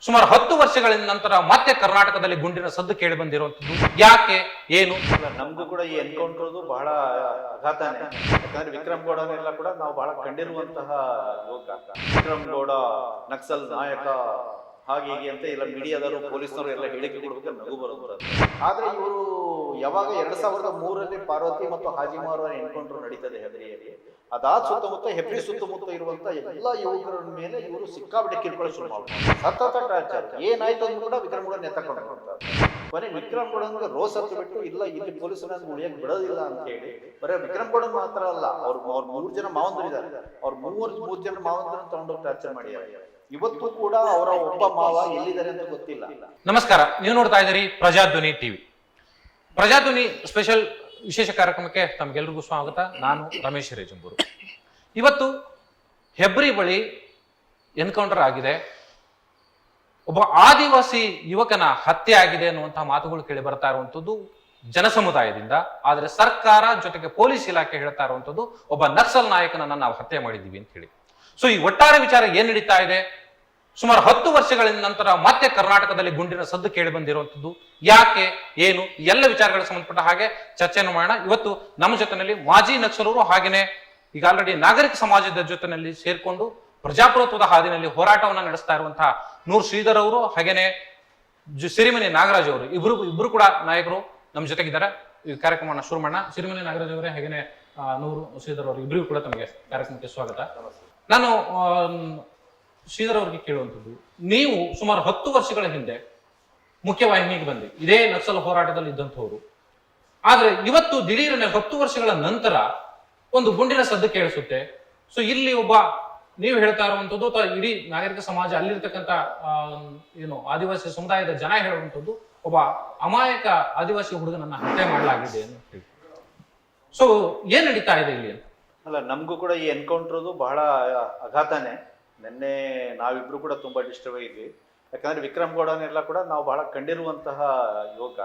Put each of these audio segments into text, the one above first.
ಸುಮಾರು 10 ವರ್ಷಗಳ ನಂತರ ಮತ್ತೆ ಕರ್ನಾಟಕದಲ್ಲಿ ಗುಂಡಿನ ಸದ್ದು ಕೇಳಿ ಬಂದಿರುವಂತದ್ದು ಯಾಕೆ ಏನು? ನಮಗೂ ಕೂಡ ಈ ಎನ್ಕೌಂಟರ್ ಬಹಳ ಆಘಾತನೇ. ಯಾಕಂದ್ರೆ ವಿಕ್ರಮ್ ಗೌಡನೆಲ್ಲ ಕೂಡ ನಾವು ಬಹಳ ಕಂಡಿರುವಂತಹ ಯುವಕ. ವಿಕ್ರಮ್ ಗೌಡ ನಕ್ಸಲ್ ನಾಯಕ ಹಾಗೆ ಹೀಗೆ ಅಂತ ಎಲ್ಲ ಮೀಡಿಯಾದವರು ಪೊಲೀಸ್ನವರು ಎಲ್ಲ ಹೇಳಿಕೆ ಕೊಡ್ಬೇಕು, ನಗು ಬರೋದು. ಆದ್ರೆ ಇವರು ಯಾವಾಗ 2003ರಲ್ಲಿ ಪಾರ್ವತಿ ಮತ್ತು ಹಾಜಿಮಾರ್ ಎನ್ಕೌಂಟರ್ ನಡೀತದೆ ಹೆಬ್ರಿಯಲ್ಲಿ, ಅದಾದ ಸುತ್ತಮುತ್ತ ಹೆಬ್ರಿ ಸುತ್ತಮುತ್ತ ಇರುವಂತ ಎಲ್ಲ ಯುವಕರ ಮೇಲೆ ಇವರು ಸಿಕ್ಕಾಬಿಟ್ಟೆ ಕಿರ್ಕೊಳ್ಳೋ ಶುರು ಮಾಡ್ತಾರೆ. ಸತತ ಟಾರ್ಚರ್. ಏನಾಯ್ತು ಅಂದ್ರೂ ಕೂಡ ವಿಕ್ರಮ್ ಗೌಡ ನೆತ್ತಕೊಂಡು ಹೋಗ್ತಾರೆ. ಕೊನೆ ವಿಕ್ರಮ್ ಗೌಡನ್ಗೆ ರೋಸ್ ಹತ್ತು ಬಿಟ್ಟು ಇಲ್ಲ ಇಲ್ಲಿ ಪೊಲೀಸರನ್ನ ಉಳಿಯಕ್ ಬಿಡೋದಿಲ್ಲ ಅಂತ ಹೇಳಿ ಬರೀ ವಿಕ್ರಮ್ ಗೌಡ ಮಾತ್ರ ಅಲ್ಲ, ಅವ್ರ 3 ಜನ ಮಾವಂದರಿದ್ದಾರೆ, ಅವ್ರ 3 ಜನ ಮಾವಂದರನ್ನು ತಗೊಂಡೋಗಿ ಟಾರ್ಚರ್ ಮಾಡಿದ್ದಾರೆ. ಇವತ್ತು ಕೂಡ ಅವರ ಒಬ್ಬ ಮಾವ ಎಲ್ಲಿದ್ದಾರೆ ಅಂತ ಗೊತ್ತಿಲ್ಲ. ನಮಸ್ಕಾರ, ನೀವು ನೋಡ್ತಾ ಇದ್ದೀರಿ ಪ್ರಜಾಧ್ವನಿ ಟಿವಿ. ಪ್ರಜಾಧ್ವನಿ ಸ್ಪೆಷಲ್ ವಿಶೇಷ ಕಾರ್ಯಕ್ರಮಕ್ಕೆ ತಮಗೆಲ್ಲರಿಗೂ ಸ್ವಾಗತ. ನಾನು ರಮೇಶ್ ರೇಜಂಬೂರು. ಇವತ್ತು ಹೆಬ್ರಿ ಬಳಿ ಎನ್ಕೌಂಟರ್ ಆಗಿದೆ, ಒಬ್ಬ ಆದಿವಾಸಿ ಯುವಕನ ಹತ್ಯೆ ಆಗಿದೆ ಅನ್ನುವಂತಹ ಮಾತುಗಳು ಕೇಳಿ ಬರ್ತಾ ಇರುವಂತದ್ದು ಜನಸಮುದಾಯದಿಂದ. ಆದರೆ ಸರ್ಕಾರ ಜೊತೆಗೆ ಪೊಲೀಸ್ ಇಲಾಖೆ ಹೇಳ್ತಾ ಇರುವಂತದ್ದು ಒಬ್ಬ ನಕ್ಸಲ್ ನಾಯಕನನ್ನ ನಾವು ಹತ್ಯೆ ಮಾಡಿದೀವಿ ಅಂತ ಹೇಳಿ. ಸೊ ಈ ಒಟ್ಟಾರೆ ವಿಚಾರ ಏನ್ ನಡೀತಾ ಇದೆ? ಸುಮಾರು 10 ವರ್ಷಗಳ ನಂತರ ಮತ್ತೆ ಕರ್ನಾಟಕದಲ್ಲಿ ಗುಂಡಿನ ಸದ್ದು ಕೇಳಿ ಬಂದಿರುವಂತದ್ದು ಯಾಕೆ ಏನು? ಎಲ್ಲ ವಿಚಾರಗಳಿಗೆ ಸಂಬಂಧಪಟ್ಟ ಹಾಗೆ ಚರ್ಚೆಯನ್ನು ಮಾಡೋಣ. ಇವತ್ತು ನಮ್ಮ ಜೊತೆನಲ್ಲಿ ಮಾಜಿ ನಕ್ಸಲರು ಹಾಗೇನೆ ಈಗ ಆಲ್ರೆಡಿ ನಾಗರಿಕ ಸಮಾಜದ ಜೊತೆನಲ್ಲಿ ಸೇರ್ಕೊಂಡು ಪ್ರಜಾಪ್ರಭುತ್ವದ ಹಾದಿನಲ್ಲಿ ಹೋರಾಟವನ್ನ ನಡೆಸ್ತಾ ಇರುವಂತಹ ನೂರ್ ಶ್ರೀಧರ್ ಅವರು ಹಾಗೇನೆ ಸಿರಿಮನೆ ನಾಗರಾಜ್ ಅವರು ಇಬ್ರು ಕೂಡ ನಾಯಕರು ನಮ್ಮ ಜೊತೆಗಿದ್ದಾರೆ. ಈ ಕಾರ್ಯಕ್ರಮವನ್ನು ಶುರು ಮಾಡೋಣ. ಸಿರಿಮನೆ ನಾಗರಾಜ್ ಅವರೇ ಹಾಗೇನೆ ನೂರ್ ಶ್ರೀಧರ್ ಅವರು ಇಬ್ಬರಿಗೂ ಕೂಡ ತಮಗೆ ಕಾರ್ಯಕ್ರಮಕ್ಕೆ ಸ್ವಾಗತ. ನಾನು ಶ್ರೀಧರ್ ಅವರಿಗೆ ಕೇಳುವಂಥದ್ದು, ನೀವು ಸುಮಾರು 10 ವರ್ಷಗಳ ಹಿಂದೆ ಮುಖ್ಯವಾಹಿನಿಗೆ ಬಂದು ಇದೇ ನಕ್ಸಲ್ ಹೋರಾಟದಲ್ಲಿ ಇದ್ದಂಥವ್ರು, ಆದ್ರೆ ಇವತ್ತು ದಿಢೀರನೆ 10 ವರ್ಷಗಳ ನಂತರ ಒಂದು ಗುಂಡಿನ ಸದ್ದು ಕೇಳಿಸುತ್ತೆ. ಸೊ ಇಲ್ಲಿ ಒಬ್ಬ ನೀವು ಹೇಳ್ತಾ ಇರುವಂತದ್ದು ಅಥವಾ ಇಡೀ ನಾಗರಿಕ ಸಮಾಜ ಅಲ್ಲಿರ್ತಕ್ಕಂಥ ಆದಿವಾಸಿ ಸಮುದಾಯದ ಜನ ಹೇಳುವಂಥದ್ದು ಒಬ್ಬ ಅಮಾಯಕ ಆದಿವಾಸಿ ಹುಡುಗನನ್ನ ಹತ್ಯೆ ಮಾಡಲಾಗಿದೆ ಅಂತ ಹೇಳಿ. ಸೊ ಏನ್ ನಡೀತಾ ಇದೆ ಇಲ್ಲಿ ಅಂತ? ಅಲ್ಲ, ನಮಗೂ ಕೂಡ ಈ ಎನ್ಕೌಂಟರ್ ಬಹಳ ಆಘಾತನೇ. ನಿನ್ನೆ ನಾವಿಬ್ರು ಕೂಡ ತುಂಬಾ ಡಿಸ್ಟರ್ಬ್ ಆಗಿದ್ವಿ. ಯಾಕಂದ್ರೆ ವಿಕ್ರಮ್ ಗೌಡನೆಲ್ಲ ಕೂಡ ನಾವು ಬಹಳ ಕಂಡಿರುವಂತಹ ಯುವಕ.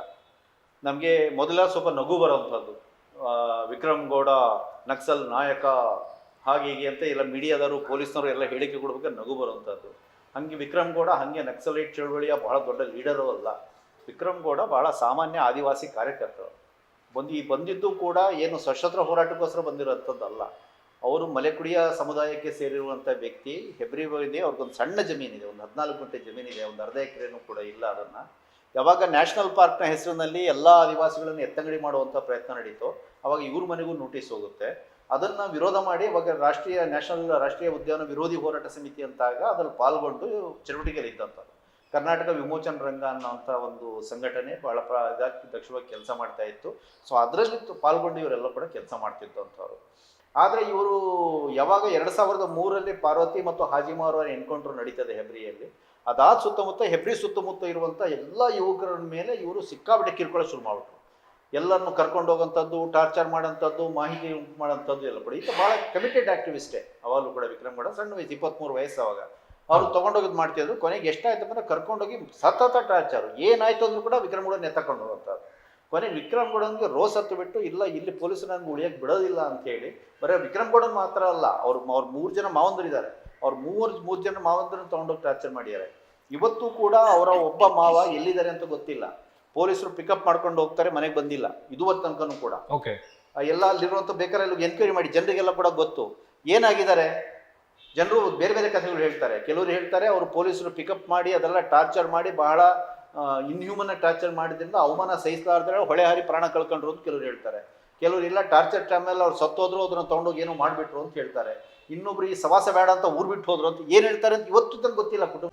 ನಮಗೆ ಮೊದಲ ಸ್ವಲ್ಪ ನಗು ಬರುವಂಥದ್ದು, ವಿಕ್ರಮ್ ಗೌಡ ನಕ್ಸಲ್ ನಾಯಕ ಹಾಗೆ ಹೀಗೆ ಅಂತ ಎಲ್ಲ ಮೀಡಿಯಾದವರು ಪೊಲೀಸ್ನವರು ಎಲ್ಲ ಹೇಳಿಕೆ ಕೊಡ್ಬೇಕು, ನಗು ಬರುವಂಥದ್ದು. ಹಂಗೆ ವಿಕ್ರಮ್ ಗೌಡ ಹಂಗೆ ನಕ್ಸಲೈಟ್ ಚಳವಳಿಯ ಬಹಳ ದೊಡ್ಡ ಲೀಡರು ಅಲ್ಲ. ವಿಕ್ರಮ್ ಗೌಡ ಬಹಳ ಸಾಮಾನ್ಯ ಆದಿವಾಸಿ ಕಾರ್ಯಕರ್ತರು. ಬಂದಿದ್ದು ಕೂಡ ಏನು ಸಶಸ್ತ್ರ ಹೋರಾಟಕ್ಕೋಸ್ಕರ ಬಂದಿರೋಂಥದ್ದಲ್ಲ. ಅವರು ಮಲೆಕುಡಿಯ ಸಮುದಾಯಕ್ಕೆ ಸೇರಿರುವಂಥ ವ್ಯಕ್ತಿ. ಹೆಬ್ರಿ ಇದೆ, ಅವ್ರಿಗೊಂದು ಸಣ್ಣ ಜಮೀನಿದೆ, ಒಂದು 14 ಗುಂಟೆ ಜಮೀನಿದೆ, ಒಂದು ಅರ್ಧ ಎಕರೆನೂ ಕೂಡ ಇಲ್ಲ. ಅದನ್ನು ಯಾವಾಗ ನ್ಯಾಷನಲ್ ಪಾರ್ಕ್ನ ಹೆಸರಿನಲ್ಲಿ ಎಲ್ಲ ಆದಿವಾಸಿಗಳನ್ನು ಎತ್ತಂಗಡಿ ಮಾಡುವಂಥ ಪ್ರಯತ್ನ ನಡೀತೋ ಅವಾಗ ಇವ್ರ ಮನೆಗೂ ನೋಟಿಸ್ ಹೋಗುತ್ತೆ. ಅದನ್ನು ವಿರೋಧ ಮಾಡಿ ಅವಾಗ ರಾಷ್ಟ್ರೀಯ ಉದ್ಯಾನ ವಿರೋಧಿ ಹೋರಾಟ ಸಮಿತಿ ಅಂತಾಗ ಅದ್ರಲ್ಲಿ ಪಾಲ್ಗೊಂಡು ಚಟುವಟಿಕೆಯಲ್ಲಿ ಇದ್ದಂಥದ್ದು. ಕರ್ನಾಟಕ ವಿಮೋಚನ ರಂಗ ಅನ್ನೋಂಥ ಒಂದು ಸಂಘಟನೆ ಬಹಳ ದಕ್ಷವಾಗಿ ಕೆಲಸ ಮಾಡ್ತಾ ಇತ್ತು. ಸೊ ಅದರಲ್ಲಿ ಪಾಲ್ಗೊಂಡು ಇವರೆಲ್ಲ ಕೂಡ ಕೆಲಸ ಮಾಡ್ತಿದ್ದಂಥವ್ರು. ಆದರೆ ಇವರು ಯಾವಾಗ 2003ರಲ್ಲಿ ಪಾರ್ವತಿ ಮತ್ತು ಹಾಜಿಮಾರ್ ಎನ್ಕೌಂಟರ್ ನಡೀತದೆ ಹೆಬ್ರಿಯಲ್ಲಿ, ಅದಾದ ಸುತ್ತಮುತ್ತ ಹೆಬ್ರಿ ಸುತ್ತಮುತ್ತ ಇರುವಂಥ ಎಲ್ಲ ಯುವಕರ ಮೇಲೆ ಇವರು ಸಿಕ್ಕಾಬಿಟ್ಟೆ ಕಿರ್ಕೊಳ್ಳೋ ಶುರು ಮಾಡ್ಬಿಟ್ರು. ಎಲ್ಲರನ್ನು ಕರ್ಕೊಂಡು ಹೋಗೋಂಥದ್ದು, ಟಾರ್ಚರ್ ಮಾಡೋಂಥದ್ದು, ಮಾಹಿತಿ ಉಂಟು ಮಾಡೋಂಥದ್ದು ಎಲ್ಲ ಕೂಡ. ಇದು ಭಾಳ ಕಮಿಟೆಡ್ ಆಕ್ಟಿವಿಸ್ಟೇ ಅವಾಗಲೂ ಕೂಡ. ವಿಕ್ರಮ್ ಗೌಡ ಸಣ್ಣ ವಯಸ್ಸು, 23 ವಯಸ್ಸು. ಅವಾಗ ಅವ್ರು ತೊಗೊಂಡೋಗಿದ್ದು ಮಾಡ್ತಿದ್ರು. ಕೊನೆಗೆ ಎಷ್ಟಾಯ್ತು ಅಂದ್ರೆ ಕರ್ಕೊಂಡೋಗಿ ಸತತ ಟಾರ್ಚರ್. ಏನಾಯ್ತು ಅಂದ್ರೂ ಕೂಡ ವಿಕ್ರಮ್ ಗೌಡ ನೆತ್ತಕೊಂಡು ಹೋಗುವಂಥದ್ದು. ಕೊನೆಗೆ ವಿಕ್ರಮ್ ಗೌಡನ್ಗೆ ರೋಸ್ ಹತ್ತು ಬಿಟ್ಟು ಇಲ್ಲ ಇಲ್ಲಿ ಪೊಲೀಸರನ್ನ ಉಳಿಯಕ್ಕೆ ಬಿಡೋದಿಲ್ಲ ಅಂತ ಹೇಳಿ ಬರೀ ವಿಕ್ರಮ್ ಗೌಡನ್ ಮಾತ್ರ ಅಲ್ಲ, ಅವ್ರ 3 ಜನ ಮಾವಂದರಿದ್ದಾರೆ, ಅವ್ರ 3 ಜನ ಮಾವಂದರನ್ನು ತಗೊಂಡೋಗಿ ಟಾರ್ಚರ್ ಮಾಡಿದ್ದಾರೆ. ಇವತ್ತು ಕೂಡ ಅವರ ಒಬ್ಬ ಮಾವ ಎಲ್ಲಿದ್ದಾರೆ ಅಂತ ಗೊತ್ತಿಲ್ಲ. ಪೊಲೀಸರು ಪಿಕಪ್ ಮಾಡ್ಕೊಂಡು ಹೋಗ್ತಾರೆ, ಮನೆಗೆ ಬಂದಿಲ್ಲ ಇದುವತ್ತು ತನಕನೂ ಕೂಡ. ಎಲ್ಲ ಅಲ್ಲಿರುವಂಥ ಬೇಕಾದ್ರೆ ಎನ್ಕ್ವೈರಿ ಮಾಡಿ ಜನರಿಗೆಲ್ಲ ಕೂಡ ಗೊತ್ತು ಏನಾಗಿದ್ದಾರೆ. ಜನರು ಬೇರೆ ಬೇರೆ ಕಥೆಗಳು ಹೇಳ್ತಾರೆ. ಕೆಲವರು ಹೇಳ್ತಾರೆ ಅವರು ಪೊಲೀಸರು ಪಿಕಪ್ ಮಾಡಿ ಅದೆಲ್ಲ ಟಾರ್ಚರ್ ಮಾಡಿ ಬಹಳ ಇನ್ಹ್ಯೂಮನ್ ಟಾರ್ಚರ್ ಮಾಡಿದ್ರಿಂದ ಅವಮಾನ ಸಹಿಸಲಾರ್ದ್ರೆ ಹೊಳೆ ಹಾರಿ ಪ್ರಾಣ ಕಳ್ಕೊಂಡ್ರು ಅಂತ ಕೆಲವರು ಹೇಳ್ತಾರೆ. ಕೆಲವರು ಇಲ್ಲ ಟಾರ್ಚರ್ ಟೈಮಲ್ಲಿ ಅವ್ರು ಸತ್ತೋದ್ರು, ಅದನ್ನ ತೊಗೊಂಡೋಗಿ ಏನೋ ಮಾಡಿಬಿಟ್ರು ಅಂತ ಹೇಳ್ತಾರೆ. ಇನ್ನೊಬ್ರು ಈ ಸವಾಸ ಬೇಡ ಅಂತ ಊರು ಬಿಟ್ಟು ಹೋದ್ರು ಅಂತ ಏನು ಹೇಳ್ತಾರೆ ಅಂತ ಇವತ್ತು ತನಕ ಗೊತ್ತಿಲ್ಲ ಕುಟುಂಬ.